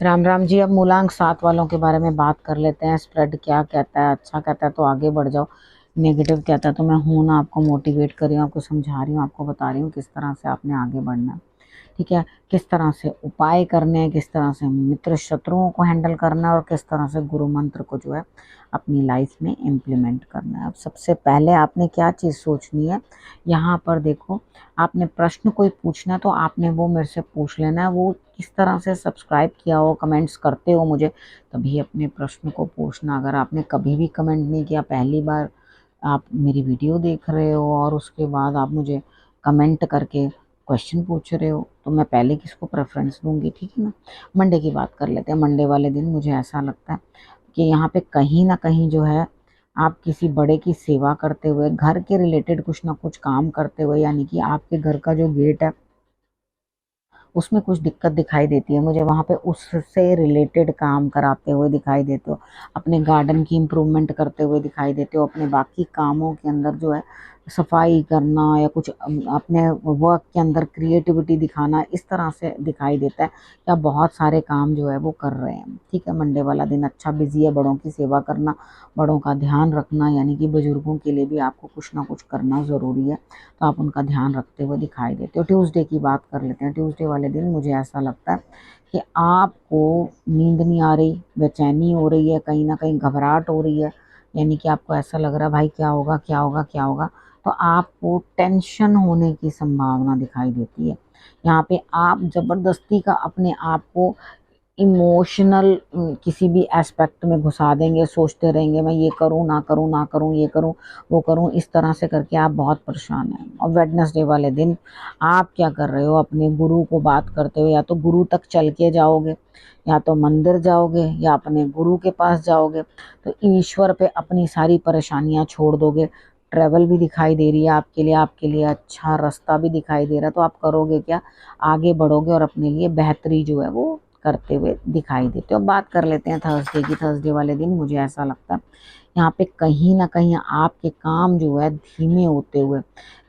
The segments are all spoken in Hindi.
राम राम जी। अब मूलांक 7 वालों के बारे में बात कर लेते हैं। स्प्रेड क्या कहता है? अच्छा कहता है तो आगे बढ़ जाओ, नेगेटिव कहता है तो मैं हूं ना, आपको मोटिवेट कर रही हूँ, आपको समझा रही हूँ, आपको बता रही हूँ किस तरह से आपने आगे बढ़ना है। ठीक है, किस तरह से उपाय करने हैं, किस तरह से मित्र शत्रुओं को हैंडल करना है और किस तरह से गुरु मंत्र को जो है अपनी लाइफ में इम्प्लीमेंट करना है। अब सबसे पहले आपने क्या चीज़ सोचनी है, यहाँ पर देखो, आपने प्रश्न कोई पूछना है तो आपने वो मेरे से पूछ लेना है। वो किस तरह से सब्सक्राइब किया हो, कमेंट्स करते हो मुझे, तभी अपने प्रश्न को पूछना। अगर आपने कभी भी कमेंट नहीं किया, पहली बार आप मेरी वीडियो देख रहे हो और उसके बाद आप मुझे कमेंट करके क्वेश्चन पूछ रहे हो, तो मैं पहले किसको प्रेफरेंस दूंगी? ठीक है ना। मंडे की बात कर लेते हैं। मंडे वाले दिन मुझे ऐसा लगता है कि यहाँ पे कहीं ना कहीं जो है आप किसी बड़े की सेवा करते हुए, घर के रिलेटेड कुछ ना कुछ काम करते हुए, यानी कि आपके घर का जो गेट है उसमें कुछ दिक्कत दिखाई देती है मुझे, वहाँ पे उससे रिलेटेड काम कराते हुए दिखाई देते हो, अपने गार्डन की इम्प्रूवमेंट करते हुए दिखाई देते हो, अपने बाकी कामों के अंदर जो है सफाई करना या कुछ अपने वर्क के अंदर क्रिएटिविटी दिखाना, इस तरह से दिखाई देता है कि आप बहुत सारे काम जो है वो कर रहे हैं। ठीक है, मंडे वाला दिन अच्छा बिजी है। बड़ों की सेवा करना, बड़ों का ध्यान रखना, यानी कि बुजुर्गों के लिए भी आपको कुछ ना कुछ करना ज़रूरी है, तो आप उनका ध्यान रखते हुए दिखाई देते हो। ट्यूसडे की बात कर लेते हैं। ट्यूसडे वाले दिन मुझे ऐसा लगता है कि आपको नींद नहीं आ रही, बेचैनी हो रही है, कहीं ना कहीं घबराहट हो रही है, यानी कि आपको ऐसा लग रहा है भाई क्या होगा क्या होगा क्या होगा, तो आपको टेंशन होने की संभावना दिखाई देती है। यहाँ पे आप जबरदस्ती का अपने आप को इमोशनल किसी भी एस्पेक्ट में घुसा देंगे, सोचते रहेंगे मैं ये करूं ना करूं ना करूं, ये करूं वो करूं, इस तरह से करके आप बहुत परेशान हैं। और वेडनेसडे वाले दिन आप क्या कर रहे हो, अपने गुरु को बात करते हुए, या तो गुरु तक चल के जाओगे, या तो मंदिर जाओगे, या अपने गुरु के पास जाओगे, तो ईश्वर पे अपनी सारी परेशानियां छोड़ दोगे। ट्रैवल भी दिखाई दे रही है आपके लिए अच्छा रास्ता भी दिखाई दे रहा है, तो आप करोगे क्या? आगे बढ़ोगे और अपने लिए बेहतरी जो है वो करते हुए दिखाई देते हो। बात कर लेते हैं थर्सडे की। थर्सडे वाले दिन मुझे ऐसा लगता है यहाँ पे कहीं ना कहीं आपके काम जो है धीमे होते हुए।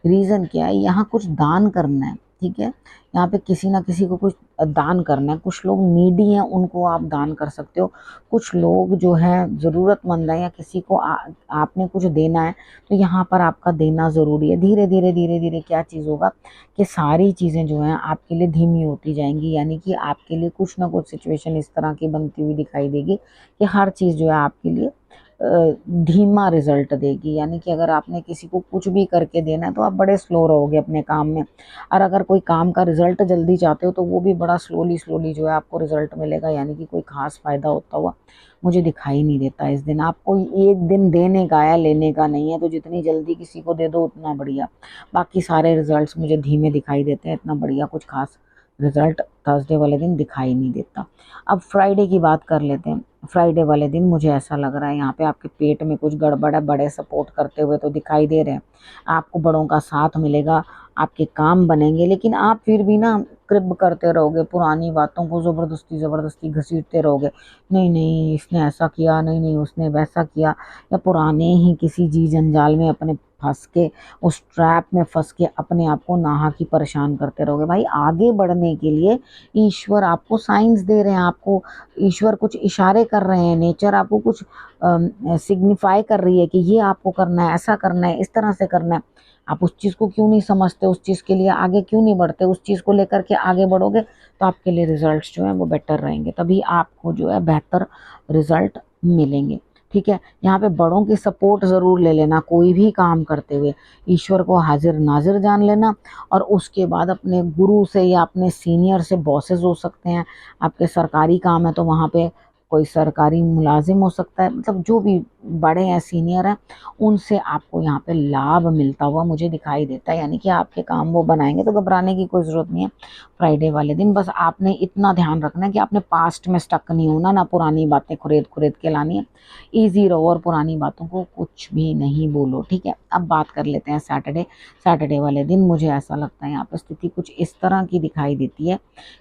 रीज़न क्या है? यहाँ कुछ दान करना है। ठीक है, यहाँ पे किसी ना किसी को कुछ दान करना है। कुछ लोग नीडी हैं, उनको आप दान कर सकते हो। कुछ लोग जो हैं ज़रूरतमंद हैं, या किसी को आपने कुछ देना है, तो यहाँ पर आपका देना ज़रूरी है। धीरे धीरे धीरे धीरे क्या चीज़ होगा कि सारी चीज़ें जो हैं आपके लिए धीमी होती जाएंगी, यानी कि आपके लिए कुछ ना कुछ सिचुएशन इस तरह की बनती हुई दिखाई देगी कि हर चीज़ जो है आपके लिए धीमा रिजल्ट देगी। यानी कि अगर आपने किसी को कुछ भी करके देना है तो आप बड़े स्लो रहोगे अपने काम में, और अगर कोई काम का रिजल्ट जल्दी चाहते हो तो वो भी बड़ा स्लोली स्लोली जो है आपको रिजल्ट मिलेगा, यानी कि कोई खास फायदा होता हुआ मुझे दिखाई नहीं देता इस दिन। आपको एक दिन देने का है, लेने का नहीं है, तो जितनी जल्दी किसी को दे दो उतना बढ़िया। बाकी सारे रिजल्ट्स मुझे धीमे दिखाई देते हैं, इतना बढ़िया कुछ खास रिजल्ट थर्सडे वाले दिन दिखाई नहीं देता। अब फ्राइडे की बात कर लेते हैं। फ्राइडे वाले दिन मुझे ऐसा लग रहा है यहाँ पे आपके पेट में कुछ गड़बड़ है, बड़े सपोर्ट करते हुए तो दिखाई दे रहे हैं, आपको बड़ों का साथ मिलेगा, आपके काम बनेंगे, लेकिन आप फिर भी ना क्रिब करते रहोगे, पुरानी बातों को ज़बरदस्ती ज़बरदस्ती घसीटते रहोगे। नहीं नहीं इसने ऐसा किया, नहीं नहीं उसने वैसा किया, या पुराने ही किसी जी जंजाल में अपने फंस के, उस ट्रैप में फंस के अपने आप को नाहक ही परेशान करते रहोगे। भाई आगे बढ़ने के लिए ईश्वर आपको साइंस दे रहे हैं, आपको ईश्वर कुछ इशारे कर रहे हैं, नेचर आपको कुछ सिग्निफाई कर रही है कि ये आपको करना है, ऐसा करना है, इस तरह से करना है। आप उस चीज़ को क्यों नहीं समझते, उस चीज़ के लिए आगे क्यों नहीं बढ़ते? उस चीज़ को लेकर के आगे बढ़ोगे तो आपके लिए रिजल्ट्स जो है वो बेटर रहेंगे, तभी आपको जो है बेहतर रिजल्ट मिलेंगे। ठीक है, यहाँ पे बड़ों की सपोर्ट ज़रूर ले लेना कोई भी काम करते हुए, ईश्वर को हाजिर नाजिर जान लेना, और उसके बाद अपने गुरु से या अपने सीनियर से, बॉसेस हो सकते हैं, आपके सरकारी काम है तो वहाँ पे कोई सरकारी मुलाजिम हो सकता है, मतलब जो भी बड़े हैं, सीनियर हैं, उनसे आपको यहाँ पे लाभ मिलता हुआ मुझे दिखाई देता है, यानी कि आपके काम वो बनाएंगे, तो घबराने की कोई ज़रूरत नहीं है फ्राइडे वाले दिन। बस आपने इतना ध्यान रखना है कि आपने पास्ट में स्टक नहीं होना, ना पुरानी बातें खुरेद खुरेद के लानी है। ईजी रहो और पुरानी बातों को कुछ भी नहीं बोलो। ठीक है, अब बात कर लेते हैं सैटरडे। सैटरडे वाले दिन मुझे ऐसा लगता है यहाँ पर स्थिति कुछ इस तरह की दिखाई देती है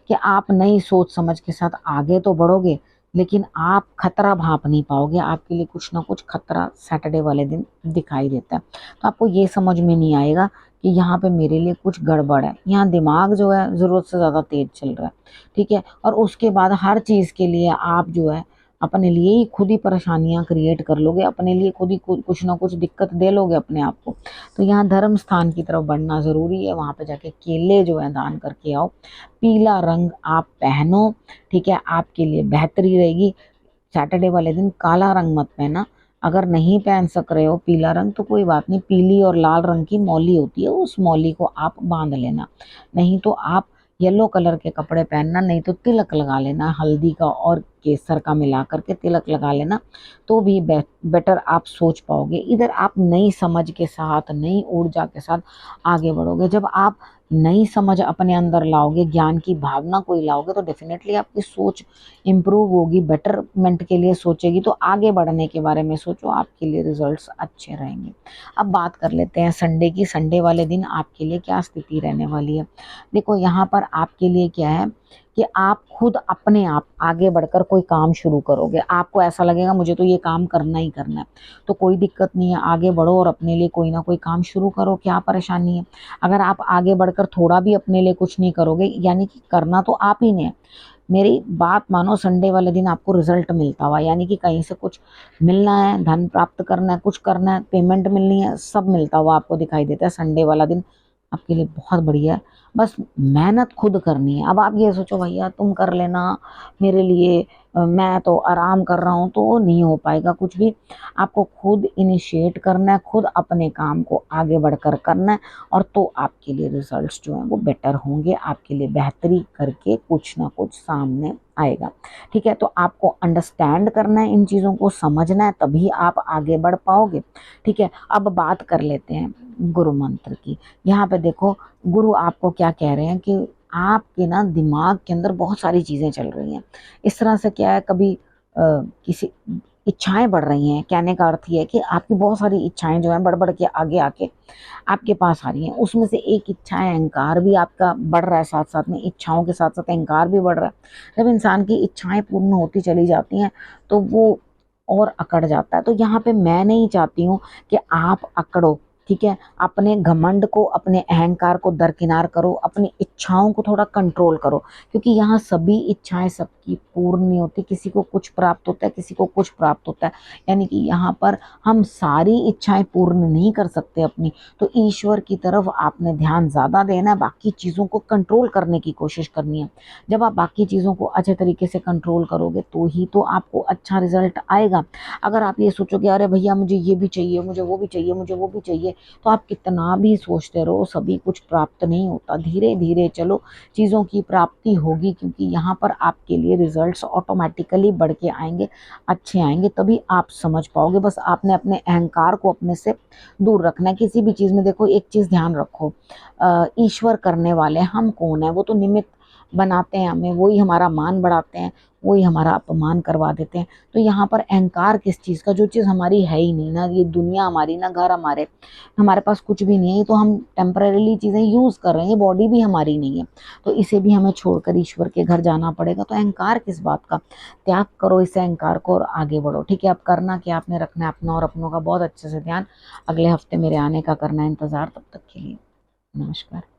कि आप नई सोच समझ के साथ आगे तो बढ़ोगे, लेकिन आप खतरा भांप नहीं पाओगे। आपके लिए कुछ ना कुछ खतरा सैटरडे वाले दिन दिखाई देता है, तो आपको ये समझ में नहीं आएगा कि यहाँ पे मेरे लिए कुछ गड़बड़ है, यहाँ दिमाग जो है ज़रूरत से ज़्यादा तेज चल रहा है, ठीक है। और उसके बाद हर चीज़ के लिए आप जो है अपने लिए ही खुद ही परेशानियां क्रिएट कर लोगे, अपने लिए खुद ही कुछ ना कुछ दिक्कत दे लोगे अपने आप को। तो यहाँ धर्म स्थान की तरफ बढ़ना ज़रूरी है, वहाँ पे जाके केले जो है दान करके आओ। पीला रंग आप पहनो, ठीक है, आपके लिए बेहतरी रहेगी। सैटरडे वाले दिन काला रंग मत पहना, अगर नहीं पहन सक रहे हो पीला रंग तो कोई बात नहीं, पीली और लाल रंग की मौली होती है, उस मौली को आप बांध लेना। नहीं तो आप येलो कलर के कपड़े पहनना, नहीं तो तिलक लगा लेना, हल्दी का और केसर का मिला करके तिलक लगा लेना, तो भी बेटर आप सोच पाओगे। इधर आप नई समझ के साथ, नई ऊर्जा के साथ आगे बढ़ोगे। जब आप नई समझ अपने अंदर लाओगे, ज्ञान की भावना कोई लाओगे, तो डेफिनेटली आपकी सोच इम्प्रूव होगी, बेटरमेंट के लिए सोचेगी, तो आगे बढ़ने के बारे में सोचो, आपके लिए रिजल्ट्स अच्छे रहेंगे। अब बात कर लेते हैं संडे की। संडे वाले दिन आपके लिए क्या स्थिति रहने वाली है। देखो यहाँ पर आपके लिए क्या है कि आप खुद अपने आप आगे बढ़कर कोई काम शुरू करोगे, आपको ऐसा लगेगा मुझे तो ये काम करना ही करना है, तो कोई दिक्कत नहीं है, आगे बढ़ो और अपने लिए कोई ना कोई काम शुरू करो, क्या परेशानी है। अगर आप आगे बढ़कर थोड़ा भी अपने लिए कुछ नहीं करोगे, यानी कि करना तो आप ही ने, मेरी बात मानो, संडे वाले दिन आपको रिजल्ट मिलता हुआ, यानी कि कहीं से कुछ मिलना है, धन प्राप्त करना है, कुछ करना है, पेमेंट मिलनी है, सब मिलता हुआ आपको दिखाई देता है। संडे वाला दिन आपके लिए बहुत बढ़िया है, बस मेहनत खुद करनी है। अब आप ये सोचो भैया तुम कर लेना मेरे लिए, मैं तो आराम कर रहा हूँ, तो वो नहीं हो पाएगा कुछ भी। आपको खुद इनिशिएट करना है, खुद अपने काम को आगे बढ़कर करना है, और तो आपके लिए रिजल्ट्स जो हैं वो बेटर होंगे, आपके लिए बेहतरी करके कुछ ना कुछ सामने आएगा, ठीक है। तो आपको अंडरस्टैंड करना है, इन चीज़ों को समझना है, तभी आप आगे बढ़ पाओगे, ठीक है। अब बात कर लेते हैं गुरु मंत्र की। यहाँ पे देखो गुरु आपको क्या कह रहे हैं कि आपके ना दिमाग के अंदर बहुत सारी चीज़ें चल रही हैं। इस तरह से क्या है, कभी किसी इच्छाएं बढ़ रही हैं, कहने का अर्थ ये है कि आपकी बहुत सारी इच्छाएं जो हैं बढ़ बढ़ के आगे आके आपके पास आ रही हैं। उसमें से एक इच्छा है, अहंकार भी आपका बढ़ रहा है, साथ साथ में इच्छाओं के साथ साथ अहंकार भी बढ़ रहा है। जब इंसान की इच्छाएं पूर्ण होती चली जाती हैं तो वो और अकड़ जाता है। तो यहाँ पे मैं नहीं चाहती हूँ कि आप अकड़ो, ठीक है। अपने घमंड को, अपने अहंकार को दरकिनार करो, अपनी इच्छाओं को थोड़ा कंट्रोल करो, क्योंकि यहाँ सभी इच्छाएं सबकी पूर्ण नहीं होती, किसी को कुछ प्राप्त होता है, किसी को कुछ प्राप्त होता है, यानी कि यहाँ पर हम सारी इच्छाएं पूर्ण नहीं कर सकते अपनी। तो ईश्वर की तरफ आपने ध्यान ज़्यादा देना है, बाकी चीज़ों को कंट्रोल करने की कोशिश करनी है। जब आप बाकी चीज़ों को अच्छे तरीके से कंट्रोल करोगे तो ही तो आपको अच्छा रिजल्ट आएगा। अगर आप ये सोचोगे अरे भैया मुझे ये भी चाहिए, मुझे वो भी चाहिए, मुझे वो भी चाहिए, तो आप कितना भी सोचते रहो सभी कुछ प्राप्त नहीं होता। धीरे धीरे चलो, चीज़ों की प्राप्ति होगी, क्योंकि यहाँ पर आपके लिए रिजल्ट्स ऑटोमेटिकली बढ़ के आएंगे, अच्छे आएंगे, तभी आप समझ पाओगे। बस आपने अपने अहंकार को अपने से दूर रखना है किसी भी चीज़ में। देखो एक चीज़ ध्यान रखो, ईश्वर करने वाले, हम कौन है, वो तो निमित्त बनाते हैं हमें, वही हमारा मान बढ़ाते हैं, वही हमारा अपमान करवा देते हैं। तो यहाँ पर अहंकार किस चीज़ का, जो चीज़ हमारी है ही नहीं, ना ये दुनिया हमारी, ना घर हमारे, हमारे पास कुछ भी नहीं है, ये तो हम टेम्परेली चीज़ें यूज़ कर रहे हैं, ये बॉडी भी हमारी नहीं है, तो इसे भी हमें छोड़कर ईश्वर के घर जाना पड़ेगा। तो अहंकार किस बात का, त्याग करो इस अहंकार को और आगे बढ़ो, ठीक है। अब करना क्या, आपने रखना है अपना और अपनों का बहुत अच्छे से ध्यान। अगले हफ्ते मेरे आने का करना है इंतज़ार, तब तक के लिए नमस्कार।